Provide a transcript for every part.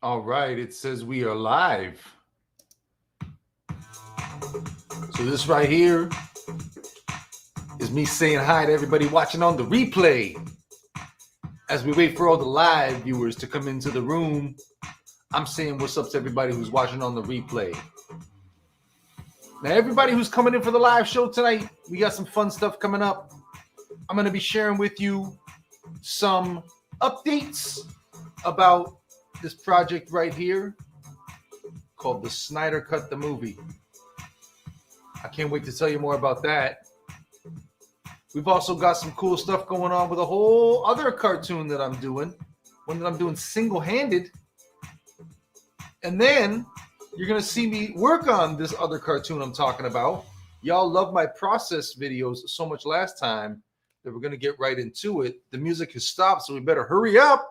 All right, it says we are live. So this right here is me saying hi to everybody watching on the replay. As we wait for all the live viewers to come into the room, I'm saying what's up to everybody who's watching on the replay. Now, everybody who's coming in for the live show tonight, we got some fun stuff coming up. I'm going to be sharing with you some updates about this project right here called the Snyder Cut the movie. I can't wait to tell you more about that. We've also got some cool stuff going on with a whole other cartoon that I'm doing, one that I'm doing single-handed. And then you're going to see me work on this other cartoon I'm talking about. Y'all love my process videos so much last time that we're going to get right into it. The music has stopped, so we better hurry up.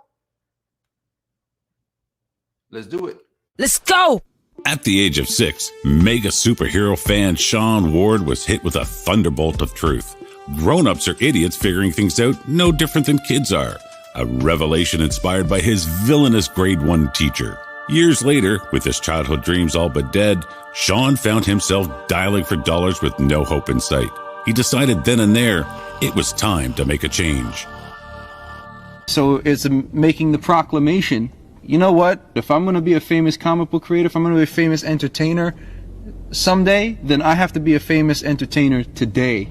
Let's do it. Let's go! At the age of 6, mega superhero fan Sean Ward was hit with a thunderbolt of truth. Grown-ups are idiots figuring things out no different than kids are. A revelation inspired by his villainous grade 1 teacher. Years later, with his childhood dreams all but dead, Sean found himself dialing for dollars with no hope in sight. He decided then and there, it was time to make a change. So it's making the proclamation. You know what? If I'm going to be a famous comic book creator, if I'm going to be a famous entertainer someday, then I have to be a famous entertainer today,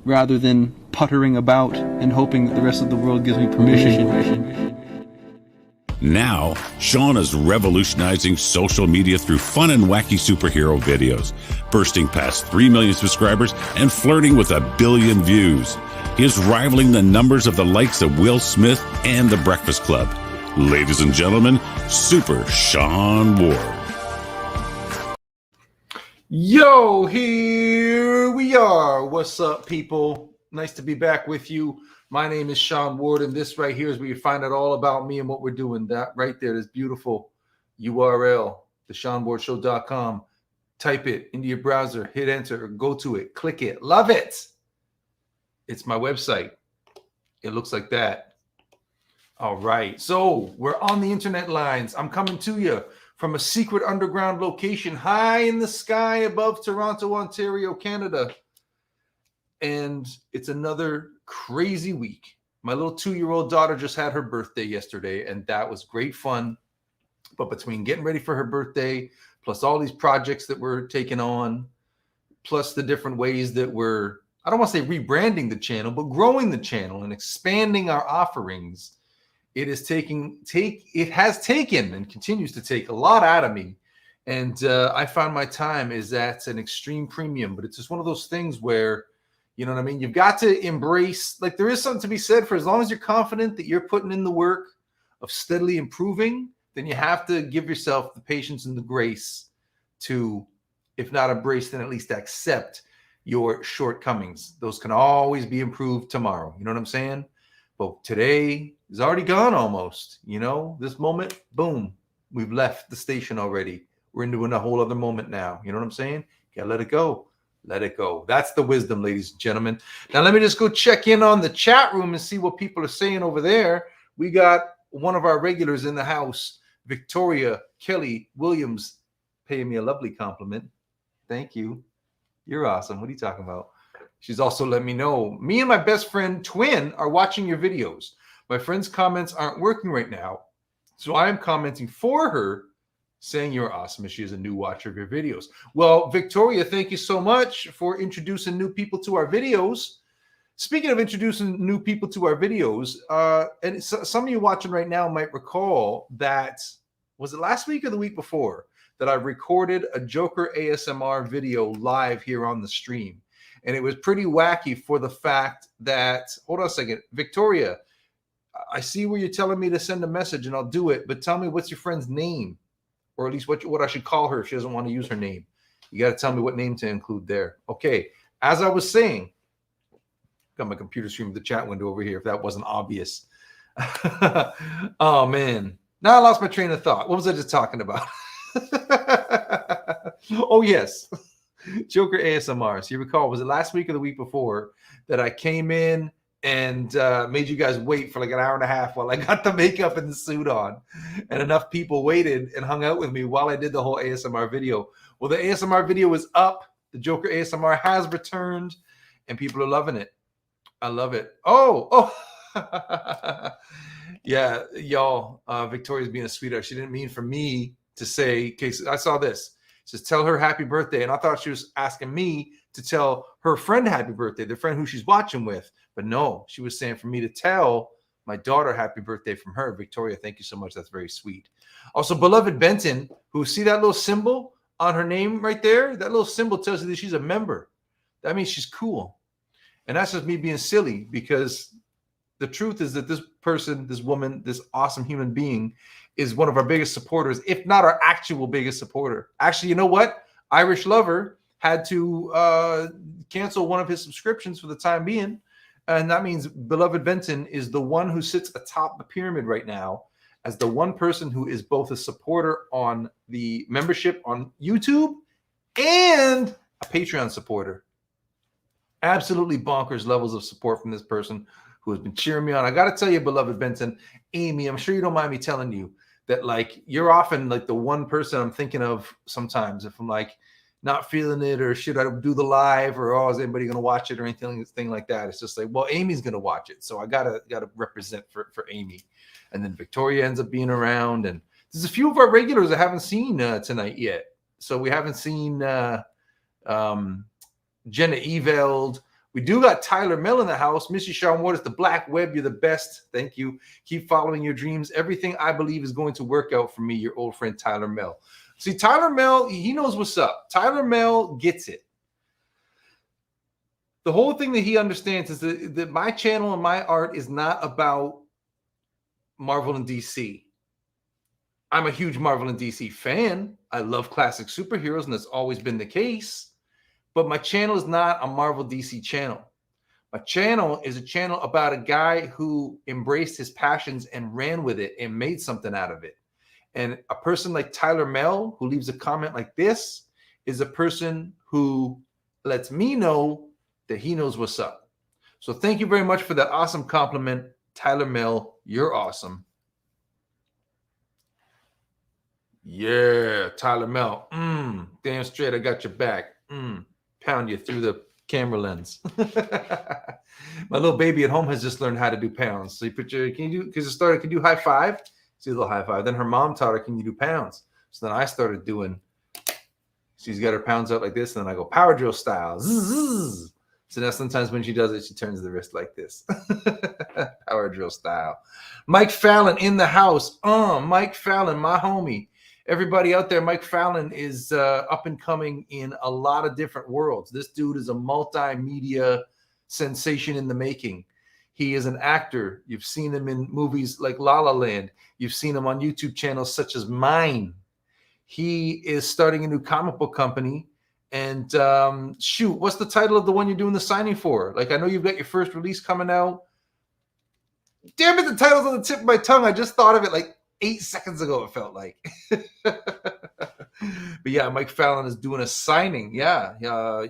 rather than puttering about and hoping that the rest of the world gives me permission. Now, Sean is revolutionizing social media through fun and wacky superhero videos, bursting past 3 million subscribers and flirting with 1 billion views. He is rivaling the numbers of the likes of Will Smith and The Breakfast Club. Ladies and gentlemen, Super Sean Ward. Yo, here we are. What's up, people? Nice to be back with you. My name is Sean Ward, and this right here is where you find out all about me and what we're doing. That right there, this beautiful URL, theSeanWardShow.com. Type it into your browser, hit enter, or go to it, click it, love it. It's my website. It looks like that. All right, so we're on the internet lines. I'm coming to you from a secret underground location high in the sky above Toronto, Ontario, Canada. And it's another crazy week. My little 2-year-old daughter just had her birthday yesterday, and that was great fun. But between getting ready for her birthday, plus all these projects that we're taking on, plus the different ways that we're, I don't want to say rebranding the channel, but growing the channel and expanding our offerings, it has taken and continues to take a lot out of me. And I found my time is at an extreme premium, but it's just one of those things where, you know what I mean? You've got to embrace, like, there is something to be said for as long as you're confident that you're putting in the work of steadily improving, then you have to give yourself the patience and the grace to, if not embrace, then at least accept your shortcomings. Those can always be improved tomorrow. You know what I'm saying? But today is already gone almost. You know, this moment, boom, we've left the station already. We're into a whole other moment now. You know what I'm saying? Gotta let it go. Let it go. That's the wisdom, ladies and gentlemen. Now, let me just go check in on the chat room and see what people are saying over there. We got one of our regulars in the house, Victoria Kelly Williams, paying me a lovely compliment. Thank you. You're awesome. What are you talking about? She's also let me know, me and my best friend Twin are watching your videos. My friend's comments aren't working right now, so I am commenting for her, saying you're awesome as she is a new watcher of your videos. Well, Victoria, thank you so much for introducing new people to our videos. Speaking of introducing new people to our videos, and some of you watching right now might recall that, was it last week or the week before, that I recorded a Joker ASMR video live here on the stream. And it was pretty wacky for the fact that, hold on a second, Victoria, I see where you're telling me to send a message and I'll do it, but tell me what's your friend's name, or at least what I should call her if she doesn't want to use her name. You got to tell me what name to include there. Okay, as I was saying, got my computer streaming the chat window over here if that wasn't obvious. Oh, man. Now I lost my train of thought. What was I just talking about? Oh, yes. Joker ASMR. So you recall, was it last week or the week before that I came in and made you guys wait for like an hour and a half while I got the makeup and the suit on. And enough people waited and hung out with me while I did the whole ASMR video. Well, the ASMR video is up. The Joker ASMR has returned, and people are loving it. I love it. Oh. Yeah, y'all, Victoria's being a sweetheart. She didn't mean for me to say, okay, I saw this. It says, tell her happy birthday. And I thought she was asking me to tell her friend happy birthday, the friend who she's watching with. But no, she was saying for me to tell my daughter happy birthday from her. Victoria, thank you so much. That's very sweet. Also, beloved Benton, who see that little symbol on her name right there? That little symbol tells you that she's a member. That means she's cool. And that's just me being silly, because the truth is that this person, this woman, this awesome human being is one of our biggest supporters, if not our actual biggest supporter. Actually, you know what? Irish Lover had to cancel one of his subscriptions for the time being. And that means beloved Benton is the one who sits atop the pyramid right now as the one person who is both a supporter on the membership on YouTube and a Patreon supporter. Absolutely bonkers levels of support from this person who has been cheering me on. I got to tell you, beloved Benton, Amy, I'm sure you don't mind me telling you that, like, you're often like the one person I'm thinking of sometimes if I'm like not feeling it, or should I do the live, or oh, is anybody going to watch it, or anything like that. It's just like, well, Amy's going to watch it, so I gotta represent for Amy. And then Victoria ends up being around, and there's a few of our regulars I haven't seen tonight yet. So we haven't seen Jenna Eveld. We do got Tyler Mill in the house. Missy Sean Ward is the Black Web. You're the best. Thank you. Keep following your dreams. Everything I believe is going to work out for me. Your old friend Tyler Mill. See, Tyler Mill, he knows what's up. Tyler Mill gets it. The whole thing that he understands is that my channel and my art is not about Marvel and DC. I'm a huge Marvel and DC fan. I love classic superheroes, and that's always been the case. But my channel is not a Marvel DC channel. My channel is a channel about a guy who embraced his passions and ran with it and made something out of it. And a person like Tyler Mell, who leaves a comment like this, is a person who lets me know that he knows what's up. So thank you very much for that awesome compliment, Tyler Mell. You're awesome. Yeah, Tyler Mell. Damn straight, I got your back. Pound you through the camera lens. My little baby at home has just learned how to do pounds. So you put your, because it started, can you do high five? See a little high five. Then her mom taught her, can you do pounds? So then I started doing, she's got her pounds out like this, and then I go power drill style. Zzz. So now sometimes when she does it, she turns the wrist like this. Power drill style. Mike Fallon in the house. Mike Fallon, my homie. Everybody out there, Mike Fallon is up and coming in a lot of different worlds. This dude is a multimedia sensation in the making. He is an actor. You've seen him in movies like La La Land. You've seen him on YouTube channels such as mine. He is starting a new comic book company. And shoot, what's the title of the one you're doing the signing for? Like, I know you've got your first release coming out. Damn it, the title's on the tip of my tongue. I just thought of it like 8 seconds ago, it felt like. But yeah, Mike Fallon is doing a signing. Yeah,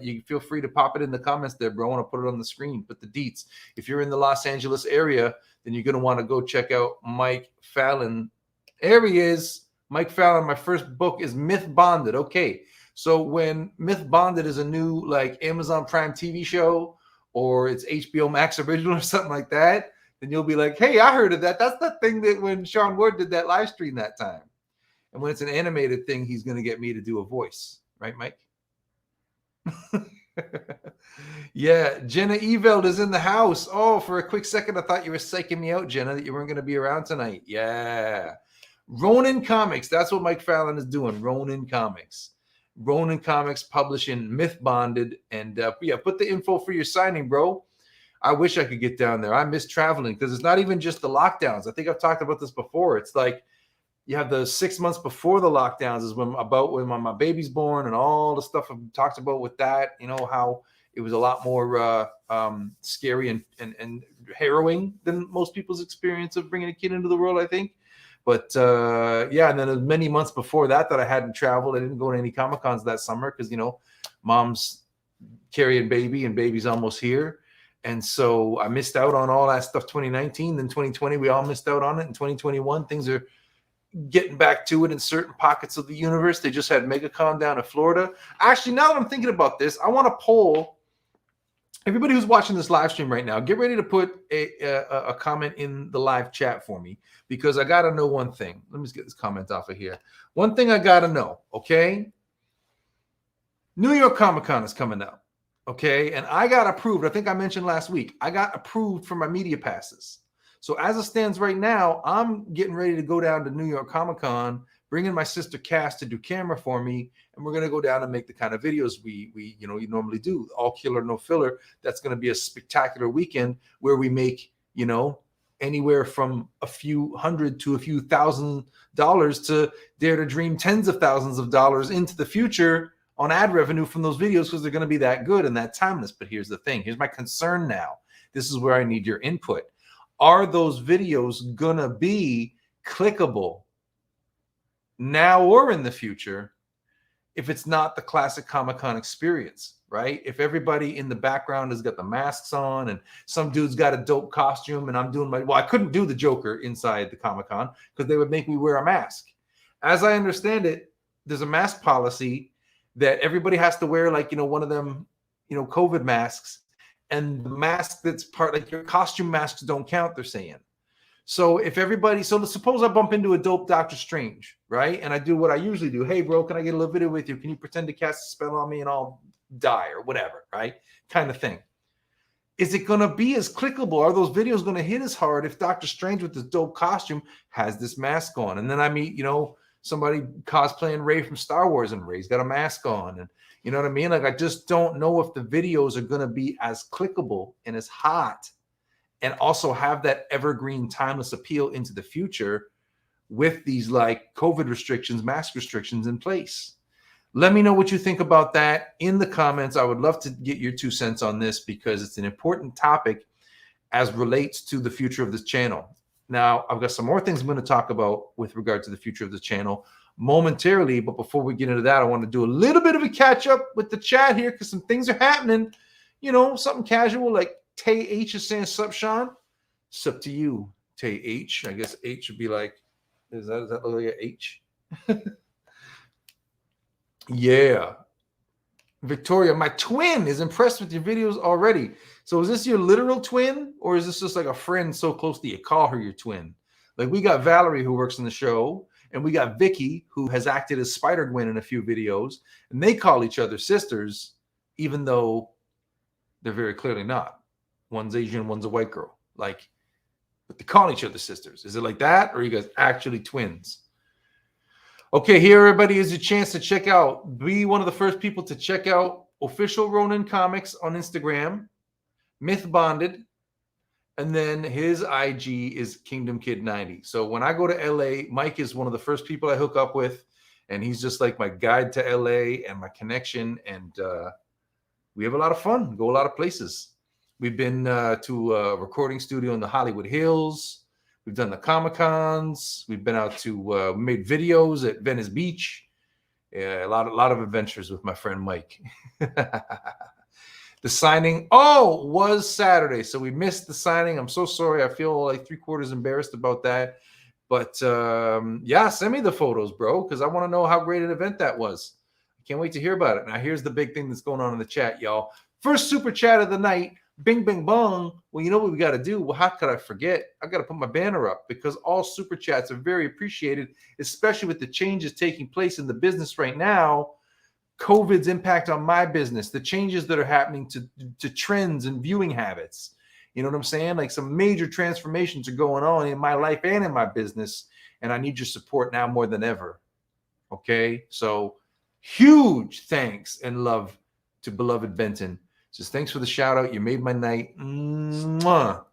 you feel free to pop it in the comments there, bro. I want to put it on the screen. Put the deets. If you're in the Los Angeles area, then you're going to want to go check out Mike Fallon. There he is. Mike Fallon, my first book is Myth Bonded. Okay, so when Myth Bonded is a new like Amazon Prime TV show, or it's HBO Max original or something like that, then you'll be like, hey, I heard of that. That's the thing that when Sean Ward did that live stream that time. And when it's an animated thing, he's going to get me to do a voice. Right, Mike? Yeah, Jenna Eveld is in the house. Oh, for a quick second, I thought you were psyching me out, Jenna, that you weren't going to be around tonight. Yeah. Ronin Comics. That's what Mike Fallon is doing. Ronin Comics. Ronin Comics publishing Myth Bonded. And yeah, put the info for your signing, bro. I wish I could get down there. I miss traveling because it's not even just the lockdowns. I think I've talked about this before. It's like you have the 6 months before the lockdowns is when my baby's born and all the stuff I've talked about with that. You know, how it was a lot more scary and harrowing than most people's experience of bringing a kid into the world, I think. But yeah, and then many months before that I hadn't traveled. I didn't go to any Comic-Cons that summer because, you know, mom's carrying baby and baby's almost here. And so I missed out on all that stuff 2019. Then 2020, we all missed out on it. In 2021, things are getting back to it in certain pockets of the universe. They just had MegaCon down in Florida. Actually, now that I'm thinking about this, I want to poll everybody who's watching this live stream right now. Get ready to put a comment in the live chat for me, because I got to know one thing. Let me just get this comment off of here. One thing I got to know, okay? New York Comic Con is coming up, okay? And I got approved. I think I mentioned last week, I got approved for my media passes. So as it stands right now, I'm getting ready to go down to New York Comic Con, bringing my sister Cass to do camera for me, and we're going to go down and make the kind of videos we you normally do, all killer, no filler. That's going to be a spectacular weekend where we make, anywhere from a few hundred to a few $1,000s to dare to dream tens of thousands of dollars into the future on ad revenue from those videos, because they're going to be that good and that timeless. But here's the thing. Here's my concern now. This is where I need your input. Are those videos going to be clickable now or in the future if it's not the classic Comic-Con experience, right? If everybody in the background has got the masks on and some dude's got a dope costume and I'm doing I couldn't do the Joker inside the Comic-Con because they would make me wear a mask. As I understand it, there's a mask policy that everybody has to wear, like, one of them, COVID masks, and the mask that's part, like your costume masks don't count, they're saying. So if everybody, so suppose I bump into a dope Doctor Strange, right? And I do what I usually do. Hey, bro, can I get a little video with you? Can you pretend to cast a spell on me and I'll die or whatever, right? Kind of thing. Is it going to be as clickable? Are those videos going to hit as hard if Doctor Strange with this dope costume has this mask on? And then I meet, somebody cosplaying Rey from Star Wars and Rey's got a mask on. And you know what I mean? Like, I just don't know if the videos are going to be as clickable and as hot and also have that evergreen timeless appeal into the future with these like COVID restrictions, mask restrictions in place. Let me know what you think about that in the comments. I would love to get your 2 cents on this because it's an important topic as relates to the future of this channel. Now, I've got some more things I'm going to talk about with regard to the future of the channel momentarily, but before we get into that, I want to do a little bit of a catch up with the chat here because some things are happening, something casual like Tay H is saying, sup, Sean? Sup to you, Tay H. I guess H would be like, does that look like an H? Yeah. Victoria, my twin is impressed with your videos already. So is this your literal twin, or is this just like a friend so close that you call her your twin? Like, we got Valerie who works in the show, and we got Vicky who has acted as Spider-Gwen in a few videos, and they call each other sisters, even though they're very clearly not. One's Asian, one's a white girl. Like, but they call each other sisters. Is it like that, or are you guys actually twins? Okay, here, everybody, is a chance to check out. Be one of the first people to check out Official Ronin Comics on Instagram, Myth Bonded, and then his IG is Kingdom Kid 90. So when I go to LA, Mike is one of the first people I hook up with, and he's just like my guide to LA and my connection, and we have a lot of fun, go a lot of places. We've been to a recording studio in the Hollywood Hills. We've done the Comic-Cons. We've been out to made videos at Venice Beach. Yeah, a lot of adventures with my friend Mike. The signing was Saturday, so we missed the signing. I'm so sorry. I feel like 3/4 embarrassed about that. But yeah, send me the photos, bro, because I want to know how great an event that was. I can't wait to hear about it. Now, here's the big thing that's going on in the chat, y'all. First super chat of the night. Bing, bing, bong. Well, you know what we got to do? Well, how could I forget? I got to put my banner up because all super chats are very appreciated, especially with the changes taking place in the business right now. COVID's impact on my business, the changes that are happening to trends and viewing habits. You know what I'm saying? Like, some major transformations are going on in my life and in my business, and I need your support now more than ever. Okay? So huge thanks and love to beloved Benton. Just thanks for the shout out. You made my night. Mwah.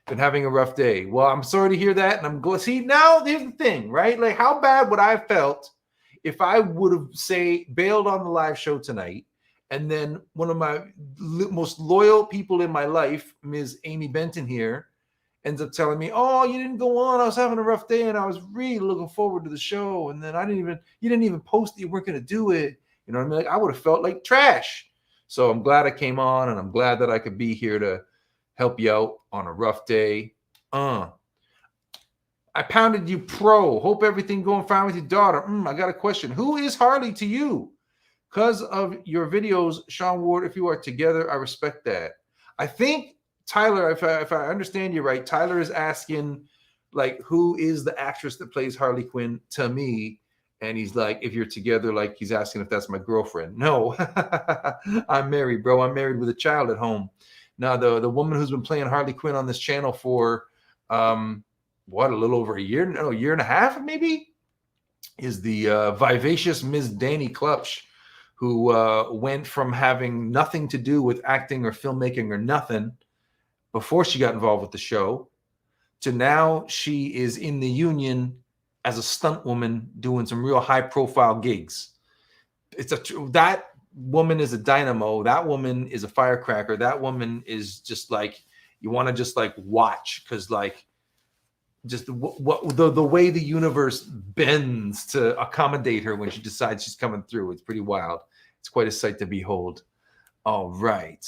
Been having a rough day. Well, I'm sorry to hear that. And I'm glad. See, now here's the thing, right? Like, how bad would I have felt if I would have, say, bailed on the live show tonight, and then one of my most loyal people in my life, Ms. Amy Benton here, ends up telling me, "Oh, you didn't go on. I was having a rough day, and I was really looking forward to the show. And then you didn't even post that you weren't going to do it." You know what I mean? Like, I would have felt like trash. So I'm glad I came on, and I'm glad that I could be here help you out on a rough day. I pounded you pro. Hope everything going fine with your daughter. I got a question. Who is Harley to you? Because of your videos, Sean Ward, if you are together, I respect that. I think Tyler, if I understand you right, Tyler is asking, like, who is the actress that plays Harley Quinn to me? And he's like, if you're together, like he's asking if that's my girlfriend. No, I'm married, bro. I'm married with a child at home. Now, the woman who's been playing Harley Quinn on this channel for a little over a year, no, a year and a half, maybe, is the vivacious Ms. Danny Klupsch, who went from having nothing to do with acting or filmmaking or nothing before she got involved with the show to now she is in the union as a stunt woman doing some real high profile gigs. That woman is a dynamo. That woman is a firecracker. That woman is just like, you want to just like watch, because like just the way the universe bends to accommodate her when she decides she's coming through. It's pretty wild. It's quite a sight to behold. All right.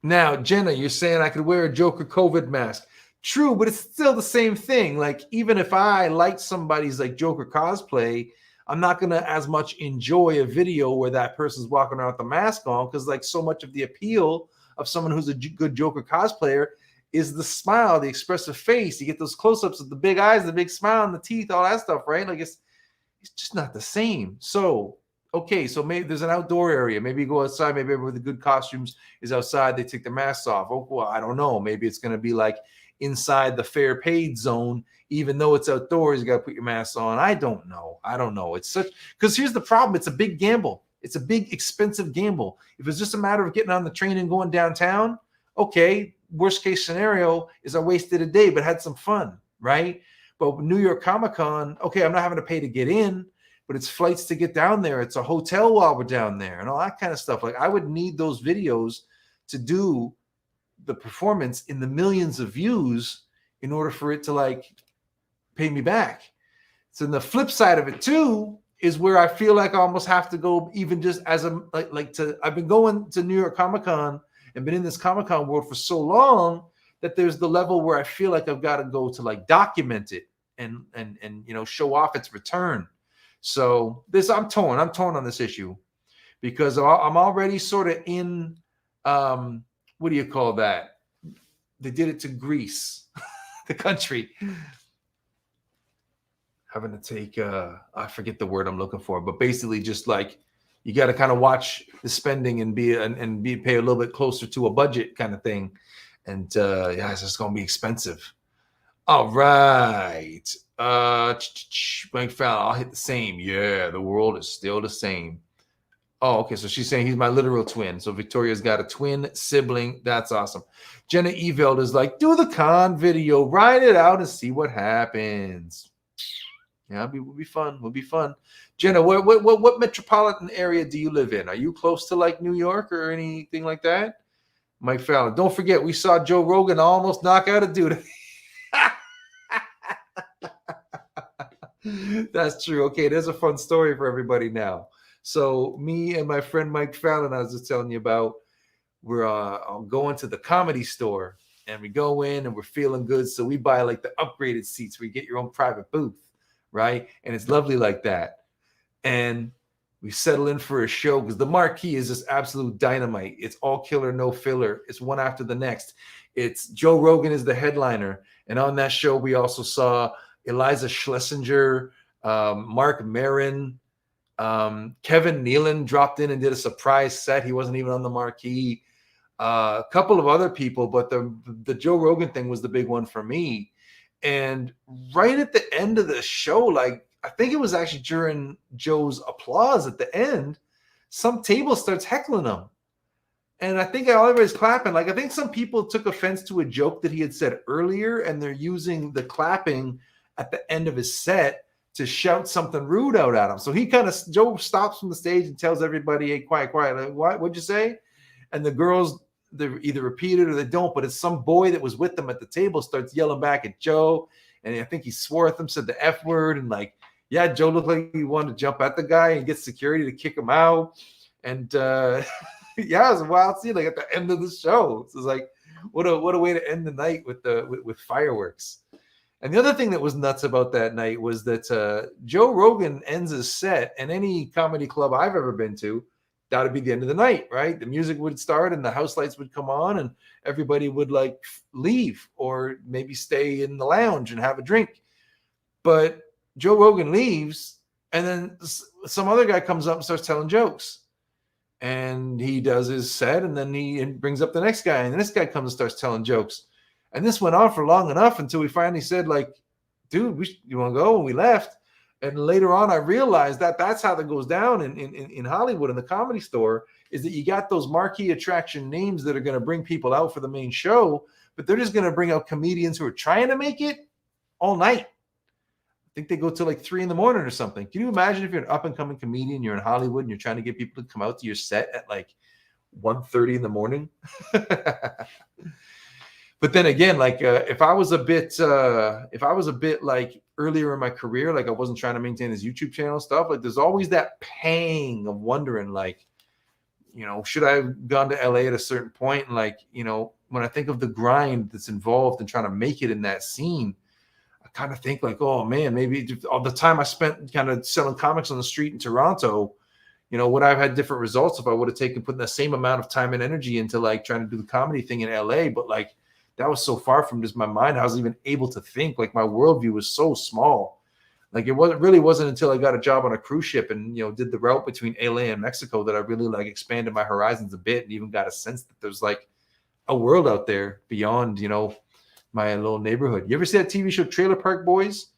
Now, Jenna, you're saying I could wear a Joker COVID mask. True, but it's still the same thing. Like, even if I like somebody's like Joker cosplay, I'm not going to as much enjoy a video where that person's walking around with the mask on, because like so much of the appeal of someone who's a good Joker cosplayer is the smile, the expressive face. You get those close-ups of the big eyes, the big smile, and the teeth, all that stuff, right? Like, it's just not the same. So, okay, so maybe there's an outdoor area. Maybe you go outside. Maybe everybody with the good costumes is outside. They take the masks off. Oh, well, I don't know. Maybe it's going to be like inside the fair paid zone, even though it's outdoors. You got to put your mask on. I don't know. It's such, because here's the problem. It's a big gamble. It's a big, expensive gamble. If it's just a matter of getting on the train and going downtown, okay, worst case scenario is I wasted a day, but had some fun, right? But New York Comic Con, okay, I'm not having to pay to get in, but it's flights to get down there. It's a hotel while we're down there and all that kind of stuff. Like, I would need those videos to do the performance in the millions of views in order for it to like pay me back. So the flip side of it too is where I feel like I almost have to go, even just as a I've been going to New York Comic Con and been in this Comic Con world for so long that there's the level where I feel like I've got to go to like document it and show off its return. So I'm torn on this issue, because I'm already sort of in what do you call that? They did it to Greece, the country. Having to take I forget the word I'm looking for, but basically just like you got to kind of watch the spending and pay a little bit closer to a budget kind of thing. And it's just gonna be expensive. All right. Mike Fallon, I'll hit the same. Yeah, the world is still the same. Oh, okay. So she's saying he's my literal twin. So Victoria's got a twin sibling. That's awesome. Jenna Eveld is like, do the con video, write it out and see what happens. Yeah, will be fun. Will be fun. Jenna, what metropolitan area do you live in? Are you close to like New York or anything like that? Mike Fallon, don't forget, we saw Joe Rogan almost knock out a dude. That's true. Okay, there's a fun story for everybody now. So me and my friend Mike Fallon, I was just telling you about, we're going to the Comedy Store, and we go in and we're feeling good. So we buy like the upgraded seats where you get your own private booth, right? And it's lovely like that. And we settle in for a show because the marquee is just absolute dynamite. It's all killer, no filler. It's one after the next. It's Joe Rogan is the headliner. And on that show, we also saw Eliza Schlesinger, Mark Maron, Kevin Nealon dropped in and did a surprise set. He wasn't even on the marquee. A couple of other people, but the Joe Rogan thing was the big one for me. And right at the end of the show, like I think it was actually during Joe's applause at the end, some table starts heckling him. And I think everybody's clapping. Like I think some people took offense to a joke that he had said earlier, and they're using the clapping at the end of his set to shout something rude out at him. So Joe stops from the stage and tells everybody, hey, quiet. Like, what'd you say? And the girls, they either repeat it or they don't, but it's some boy that was with them at the table starts yelling back at Joe. And I think he swore at them, said the F word. And like, yeah, Joe looked like he wanted to jump at the guy and get security to kick him out. And yeah, it was a wild scene, like at the end of the show. So it's like, What a way to end the night with fireworks. And the other thing that was nuts about that night was that Joe Rogan ends his set, and any comedy club I've ever been to, that would be the end of the night, right? The music would start and the house lights would come on and everybody would like leave or maybe stay in the lounge and have a drink. But Joe Rogan leaves and then some other guy comes up and starts telling jokes. And he does his set and then he brings up the next guy and this guy comes and starts telling jokes. And this went on for long enough until we finally said, like, dude, you want to go? And we left. And later on, I realized that that's how that goes down in Hollywood in the Comedy Store, is that you got those marquee attraction names that are going to bring people out for the main show, but they're just going to bring out comedians who are trying to make it all night. I think they go till like 3 a.m. or something. Can you imagine if you're an up-and-coming comedian, you're in Hollywood, and you're trying to get people to come out to your set at like 1:30 in the morning? But then again, like if I was a bit like earlier in my career, like I wasn't trying to maintain this YouTube channel stuff, like there's always that pang of wondering, like, you know, should I have gone to LA at a certain point? And like, you know, when I think of the grind that's involved in trying to make it in that scene, I kind of think like, oh man, maybe all the time I spent kind of selling comics on the street in Toronto, you know, would I have had different results if I would have putting the same amount of time and energy into like trying to do the comedy thing in LA? But like, that was so far from just my mind. I wasn't even able to think. Like my worldview was so small. Like it wasn't until I got a job on a cruise ship and, you know, did the route between LA and Mexico that I really like expanded my horizons a bit and even got a sense that there's like a world out there beyond, you know, my little neighborhood. You ever see that TV show Trailer Park Boys?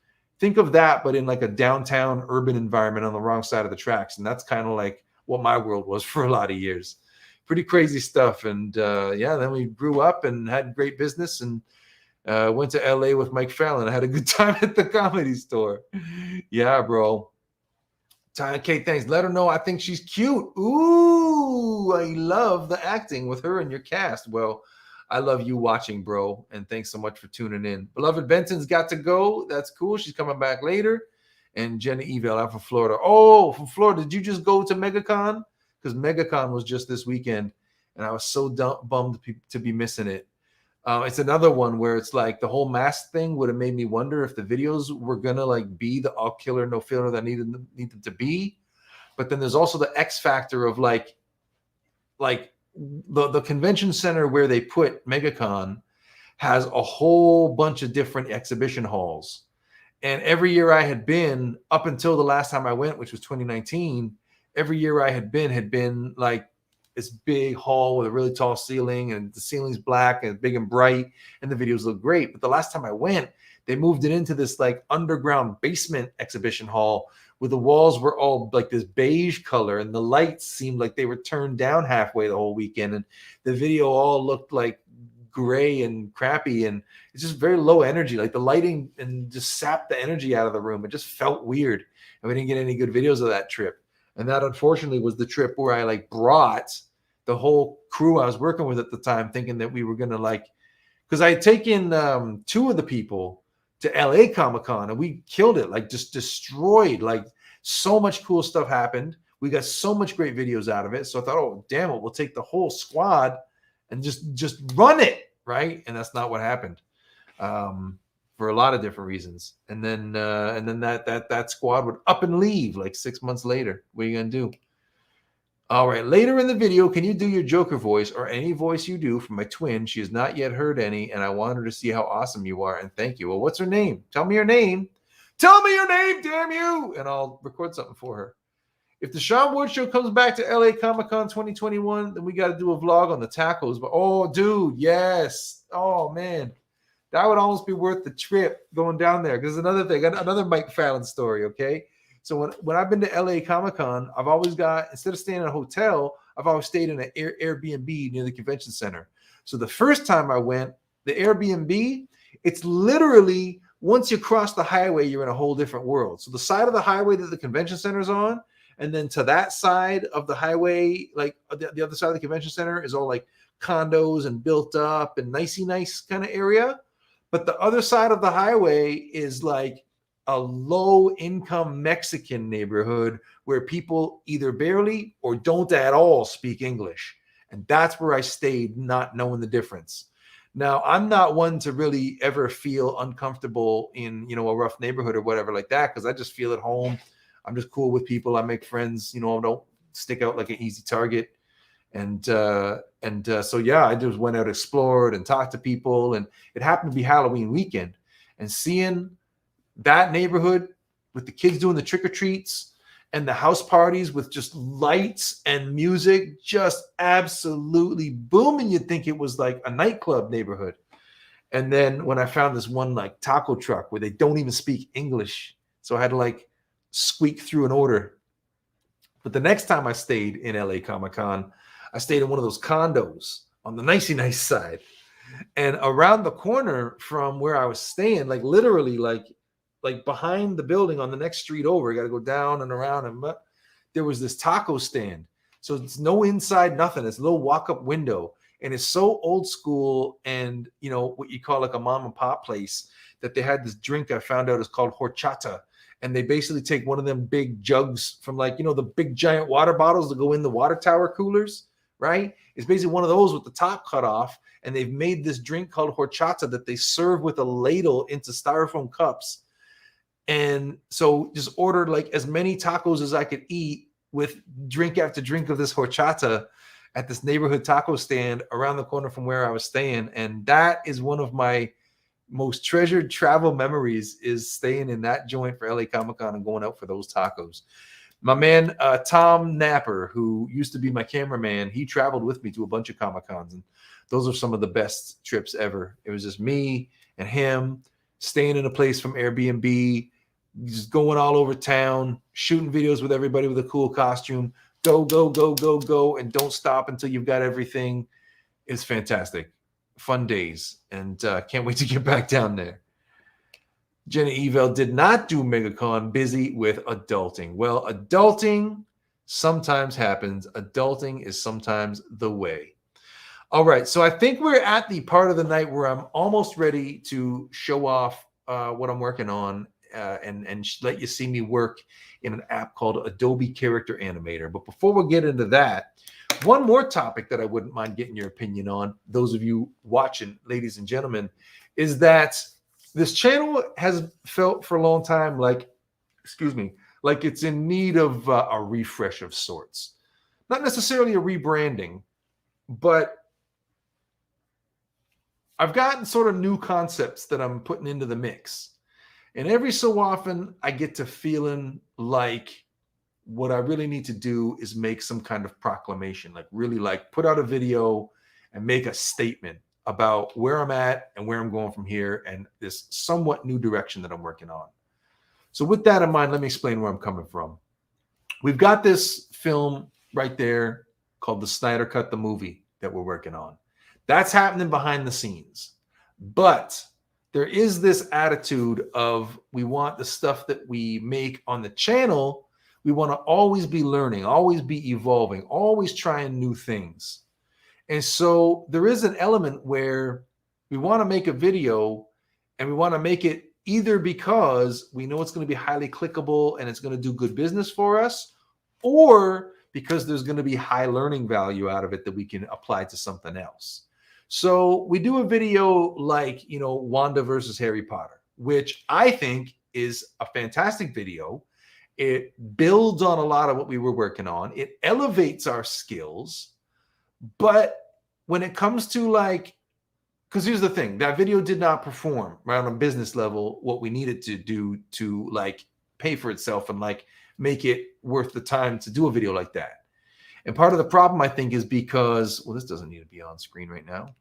Think of that, but in like a downtown urban environment on the wrong side of the tracks. And that's kind of like what my world was for a lot of years. Pretty crazy stuff. And yeah, then we grew up and had great business and went to LA with Mike Fallon. I had a good time at the Comedy Store. Yeah, bro. Kate, thanks. Let her know I think she's cute. Ooh, I love the acting with her and your cast. Well, I love you watching, bro. And thanks so much for tuning in. Beloved Benton's got to go. That's cool. She's coming back later. And Jenna Evel out from Florida. Oh, from Florida. Did you just go to MegaCon? Because MegaCon was just this weekend, and I was so bummed to be missing it. It's another one where it's like the whole mask thing would have made me wonder if the videos were gonna like be the all killer, no filler that I need them to be. But then there's also the X factor of like the convention center where they put MegaCon has a whole bunch of different exhibition halls. And every year I had been, up until the last time I went, which was 2019, every year I had been like this big hall with a really tall ceiling, and the ceiling's black and big and bright, and the videos look great. But the last time I went, they moved it into this like underground basement exhibition hall where the walls were all like this beige color and the lights seemed like they were turned down halfway the whole weekend. And the video all looked like gray and crappy, and it's just very low energy. Like the lighting and just sapped the energy out of the room. It just felt weird. And we didn't get any good videos of that trip. And that unfortunately was the trip where I like brought the whole crew I was working with at the time, thinking that we were going to like, because I had taken 2 of the people to LA Comic-Con and we killed it, like just destroyed, like so much cool stuff happened. We got so much great videos out of it. So I thought, oh, damn it, we'll take the whole squad and just run it, right? And that's not what happened. For a lot of different reasons. And then that squad would up and leave like 6 months later. What are you gonna do? All right, later in the video, can you do your Joker voice or any voice you do for my twin? She has not yet heard any, and I want her to see how awesome you are, and thank you. Well, what's her name? Tell me your name. Tell me your name, damn you! And I'll record something for her. If the Sean Ward Show comes back to LA Comic-Con 2021, then we got to do a vlog on the tacos. But oh, dude, yes. Oh, man. That would almost be worth the trip going down there. Because another thing, another Mike Fallon story, okay? So when I've been to LA Comic-Con, I've always got, instead of staying in a hotel, I've always stayed in an Airbnb near the convention center. So the first time I went, the Airbnb, it's literally, once you cross the highway, you're in a whole different world. So the side of the highway that the convention center is on, and then to that side of the highway, like the other side of the convention center is all like condos and built up and nicey nice kind of area. But the other side of the highway is like a low-income Mexican neighborhood where people either barely or don't at all speak English. And that's where I stayed, not knowing the difference. Now, I'm not one to really ever feel uncomfortable in, a rough neighborhood or whatever like that, because I just feel at home. I'm just cool with people. I make friends, I don't stick out like an easy target. And so, yeah, I just went out, explored, and talked to people. And it happened to be Halloween weekend. And seeing that neighborhood with the kids doing the trick-or-treats and the house parties with just lights and music just absolutely booming. You'd think it was like a nightclub neighborhood. And then when I found this one like taco truck where they don't even speak English, so I had to like squeak through an order. But the next time I stayed in LA Comic-Con, I stayed in one of those condos on the nicey nice side. And around the corner from where I was staying, like literally like behind the building on the next street over, you got to go down and around, and there was this taco stand. So it's no inside, nothing. It's a little walk-up window, and it's so old school and, what you call like a mom and pop place, that they had this drink I found out is called horchata. And they basically take one of them big jugs from like, the big giant water bottles that go in the water tower coolers, right? It's basically one of those with the top cut off. And they've made this drink called horchata that they serve with a ladle into styrofoam cups. And so just ordered like as many tacos as I could eat with drink after drink of this horchata at this neighborhood taco stand around the corner from where I was staying. And that is one of my most treasured travel memories, is staying in that joint for LA Comic-Con and going out for those tacos. My man, Tom Napper, who used to be my cameraman, he traveled with me to a bunch of Comic-Cons, and those are some of the best trips ever. It was just me and him staying in a place from Airbnb, just going all over town, shooting videos with everybody with a cool costume. Go, go, go, go, go, and don't stop until you've got everything. It's fantastic. Fun days, and can't wait to get back down there. Jenny Evel did not do MegaCon, busy with adulting. Well, adulting sometimes happens. Adulting is sometimes the way. All right, so I think we're at the part of the night where I'm almost ready to show off what I'm working on and let you see me work in an app called Adobe Character Animator. But before we get into that, one more topic that I wouldn't mind getting your opinion on, those of you watching, ladies and gentlemen, is that this channel has felt for a long time like it's in need of a refresh of sorts. Not necessarily a rebranding, but I've gotten sort of new concepts that I'm putting into the mix. And every so often I get to feeling like what I really need to do is make some kind of proclamation, like really like put out a video and make a statement about where I'm at and where I'm going from here, and this somewhat new direction that I'm working on. So with that in mind, let me explain where I'm coming from. We've got this film right there called the Snyder Cut, the movie that we're working on. That's happening behind the scenes. But there is this attitude of we want the stuff that we make on the channel, we want to always be learning, always be evolving, always trying new things. And so there is an element where we want to make a video and we want to make it either because we know it's going to be highly clickable and it's going to do good business for us, or because there's going to be high learning value out of it that we can apply to something else. So we do a video like, Wanda versus Harry Potter, which I think is a fantastic video. It builds on a lot of what we were working on. It elevates our skills. But when it comes to because here's the thing, that video did not perform right on a business level what we needed to do to pay for itself and make it worth the time to do a video like that. And part of the problem, I think, is because, well, this doesn't need to be on screen right now.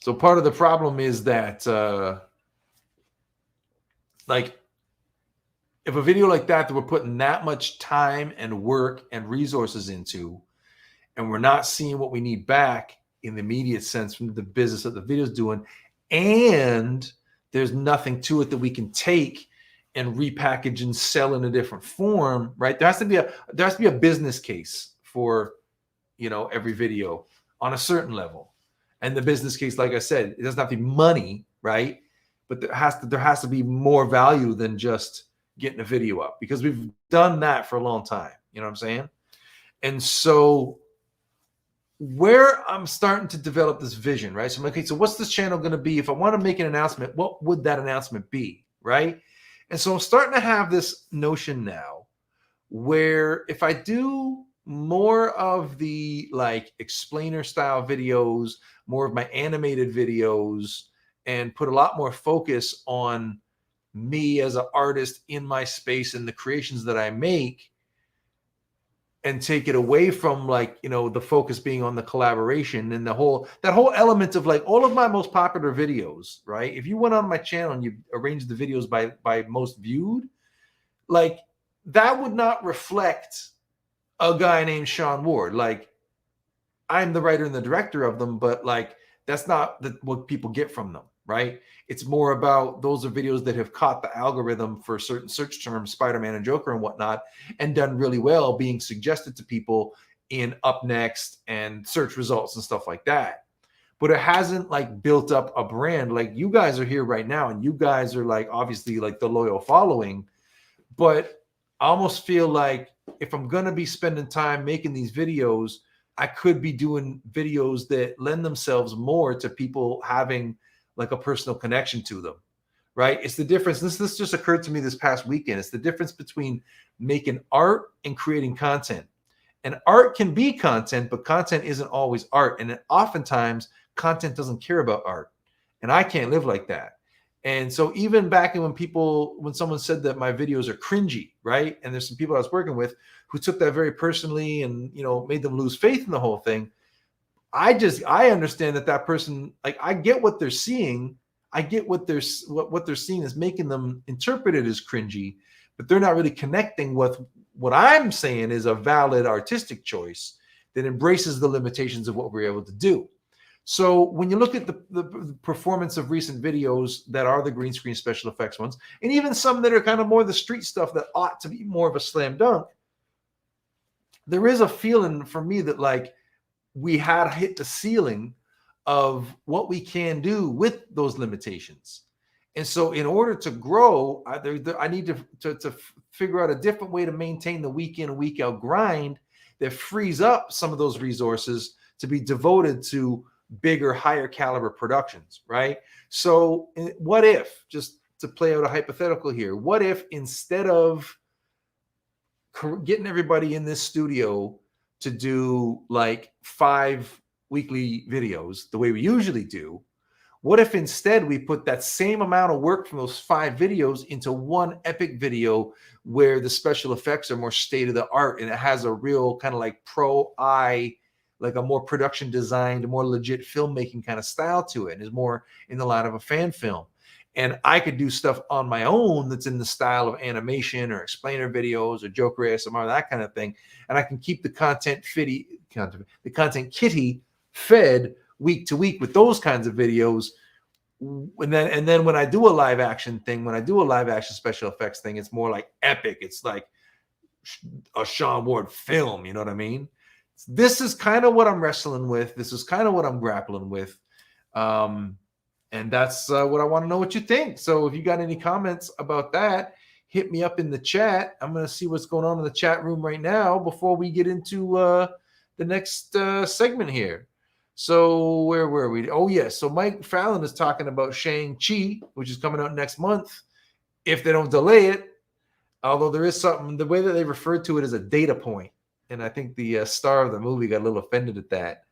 So part of the problem is that if a video like that we're putting that much time and work and resources into, and we're not seeing what we need back in the immediate sense from the business that the video's doing, and there's nothing to it that we can take and repackage and sell in a different form, right? There has to be a business case for, every video on a certain level. And the business case, like I said, it doesn't have to be money, right? But there has to be more value than just getting a video up, because we've done that for a long time. You know what I'm saying? And so where I'm starting to develop this vision, right? So I'm like, okay, so what's this channel going to be? If I want to make an announcement, what would that announcement be, right? And so I'm starting to have this notion now where if I do more of the like explainer style videos, more of my animated videos, and put a lot more focus on me as an artist in my space and the creations that I make, and take it away from like, you know, the focus being on the collaboration and that whole element of like all of my most popular videos, right? If you went on my channel and you arranged the videos by most viewed, like that would not reflect a guy named Sean Ward. Like I'm the writer and the director of them, but like that's not what people get from them, right? It's more about those are videos that have caught the algorithm for certain search terms, Spider-Man and Joker and whatnot, and done really well, being suggested to people in Up Next and search results and stuff like that. But it hasn't like built up a brand. Like you guys are here right now, and you guys are like obviously like the loyal following. But I almost feel like if I'm gonna be spending time making these videos, I could be doing videos that lend themselves more to people having like a personal connection to them, right? It's the difference. This just occurred to me this past weekend. It's the difference between making art and creating content. And art can be content, but content isn't always art. And oftentimes content doesn't care about art. And I can't live like that. And so even back when someone said that my videos are cringy, right? And there's some people I was working with who took that very personally and, you know, made them lose faith in the whole thing. I understand that person, like, I get what they're seeing. I get what they're seeing is making them interpret it as cringy, but they're not really connecting with what I'm saying is a valid artistic choice that embraces the limitations of what we're able to do. So when you look at the performance of recent videos that are the green screen special effects ones, and even some that are kind of more the street stuff that ought to be more of a slam dunk, there is a feeling for me that like we had hit the ceiling of what we can do with those limitations. And so in order to grow, I need to figure out a different way to maintain the week in, week out grind that frees up some of those resources to be devoted to bigger, higher caliber productions, right? So what if, just to play out a hypothetical here, what if instead of getting everybody in this studio to do like 5 weekly videos the way we usually do, what if instead we put that same amount of work from those 5 videos into one epic video where the special effects are more state of the art and it has a real kind of like pro eye, like a more production designed, more legit filmmaking kind of style to it, and is more in the line of a fan film. And I could do stuff on my own that's in the style of animation or explainer videos or Joker ASMR, that kind of thing. And I can keep the content kitty fed week to week with those kinds of videos. And then when I do a live action thing, when I do a live action special effects thing, it's more like epic. It's like a Sean Ward film, you know what I mean? This is kind of what I'm wrestling with. This is kind of what I'm grappling with. And that's what I want to know what you think. So if you got any comments about that, hit me up in the chat. I'm going to see what's going on in the chat room right now before we get into the next segment here. So where were we? Oh, yes. Yeah. So Mike Fallon is talking about Shang-Chi, which is coming out next month, if they don't delay it. Although there is something, the way that they referred to it is a data point. And I think the star of the movie got a little offended at that,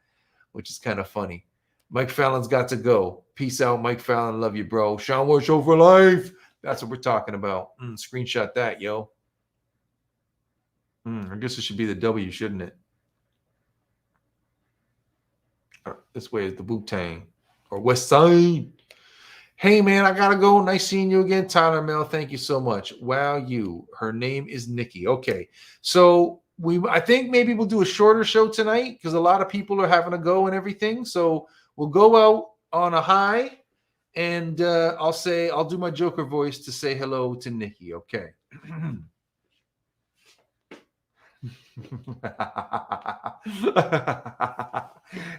which is kind of funny. Mike Fallon's got to go. Peace out, Mike Fallon. Love you, bro. Sean Ward Show for life. That's what we're talking about. Screenshot that, yo. I guess it should be the W, shouldn't it? This way is the Wu-Tang or West Side. Hey, man, I got to go. Nice seeing you again, Tyler Mel. Thank you so much. Wow, you. Her name is Nikki. Okay, so I think maybe we'll do a shorter show tonight because a lot of people are having to go and everything. So we'll go out on a high, and I'll do my Joker voice to say hello to Nikki. Okay.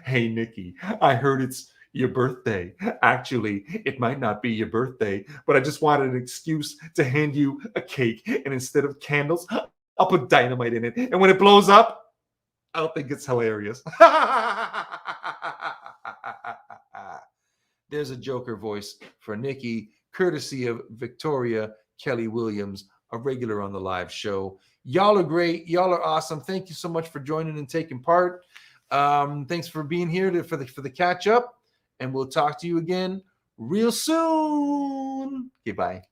Hey, Nikki, I heard it's your birthday. Actually, it might not be your birthday, but I just wanted an excuse to hand you a cake, and instead of candles, I'll put dynamite in it. And when it blows up, I don't think it's hilarious. There's a Joker voice for Nikki, courtesy of Victoria Kelly Williams, a regular on the live show. Y'all are great. Y'all are awesome. Thank you so much for joining and taking part. Thanks for being here for the catch up, and we'll talk to you again real soon. Goodbye.